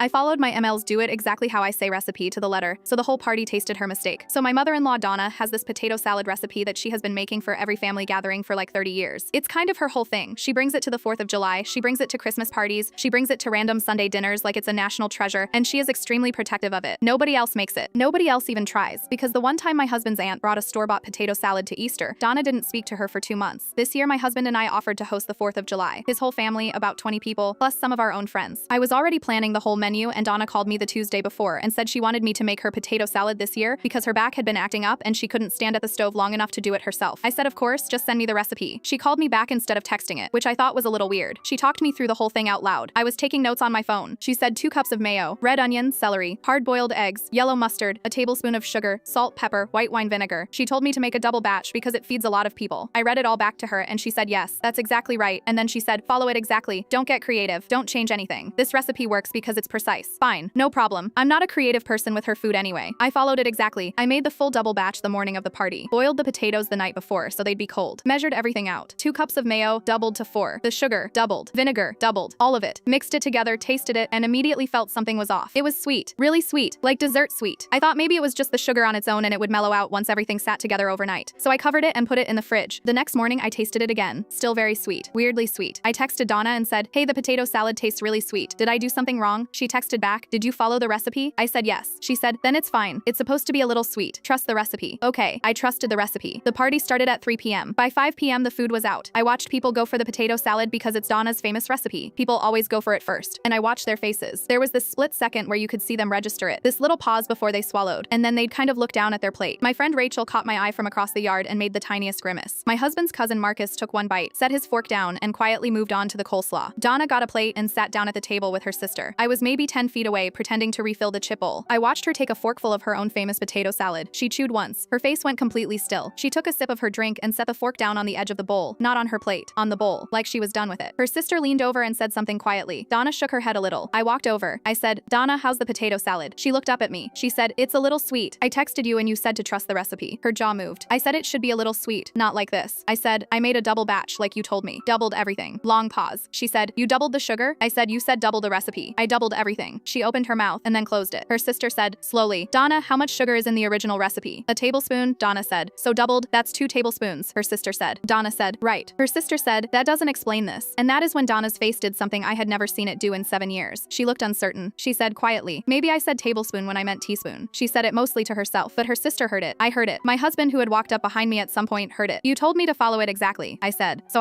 I followed my ML's do it exactly how I say recipe to the letter, so the whole party tasted her mistake. So my mother-in-law Donna has this potato salad recipe that she has been making for every family gathering for like 30 years. It's kind of her whole thing. She brings it to the 4th of July, she brings it to Christmas parties, she brings it to random Sunday dinners like it's a national treasure, and she is extremely protective of it. Nobody else makes it. Nobody else even tries. Because the one time my husband's aunt brought a store-bought potato salad to Easter, Donna didn't speak to her for 2 months. This year my husband and I offered to host the 4th of July. His whole family, about 20 people, plus some of our own friends. I was already planning the whole menu and Donna called me the Tuesday before and said she wanted me to make her potato salad this year because her back had been acting up and she couldn't stand at the stove long enough to do it herself. I said of course, just send me the recipe. She called me back instead of texting it, which I thought was a little weird. She talked me through the whole thing out loud. I was taking notes on my phone. She said 2 cups of mayo, red onion, celery, hard-boiled eggs, yellow mustard, a tablespoon of sugar, salt, pepper, white wine vinegar. She told me to make a double batch because it feeds a lot of people. I read it all back to her and she said yes, that's exactly right. And then she said, follow it exactly. Don't get creative. Don't change anything. This recipe works because it's precise. Fine, no problem. I'm not a creative person with her food anyway. I followed it exactly. I made the full double batch the morning of the party. Boiled the potatoes the night before so they'd be cold. Measured everything out. 2 cups of mayo, doubled to 4. The sugar, doubled. Vinegar, doubled. All of it. Mixed it together, tasted it, and immediately felt something was off. It was sweet. Really sweet. Like dessert sweet. I thought maybe it was just the sugar on its own and it would mellow out once everything sat together overnight. So I covered it and put it in the fridge. The next morning I tasted it again. Still very sweet. Weirdly sweet. I texted Donna and said, hey, the potato salad tastes really sweet. Did I do something wrong? She texted back, did you follow the recipe? I said yes. She said, then it's fine. It's supposed to be a little sweet. Trust the recipe. Okay, I trusted the recipe. The party started at 3 p.m. By 5 p.m. the food was out. I watched people go for the potato salad because it's Donna's famous recipe. People always go for it first. And I watched their faces. There was this split second where you could see them register it. This little pause before they swallowed. And then they'd kind of look down at their plate. My friend Rachel caught my eye from across the yard and made the tiniest grimace. My husband's cousin Marcus took one bite, set his fork down, and quietly moved on to the coleslaw. Donna got a plate and sat down at the table with her sister. I was maybe 10 feet away, pretending to refill the chip bowl. I watched her take a forkful of her own famous potato salad. She chewed once. Her face went completely still. She took a sip of her drink and set the fork down on the edge of the bowl, not on her plate, on the bowl, like she was done with it. Her sister leaned over and said something quietly. Donna shook her head a little. I walked over. I said, Donna, how's the potato salad? She looked up at me. She said, it's a little sweet. I texted you and you said to trust the recipe. Her jaw moved. I said it should be a little sweet, not like this. I said, I made a double batch like you told me. Doubled everything. Long pause. She said, you doubled the sugar? I said, you said double the recipe. I doubled everything. She opened her mouth and then closed it. Her sister said, slowly, Donna, how much sugar is in the original recipe? A tablespoon, Donna said. So doubled, that's 2 tablespoons, her sister said. Donna said, right. Her sister said, that doesn't explain this. And that is when Donna's face did something I had never seen it do in 7 years. She looked uncertain. She said quietly, maybe I said tablespoon when I meant teaspoon. She said it mostly to herself, but her sister heard it. I heard it. My husband, who had walked up behind me at some point, heard it. You told me to follow it exactly, I said. So I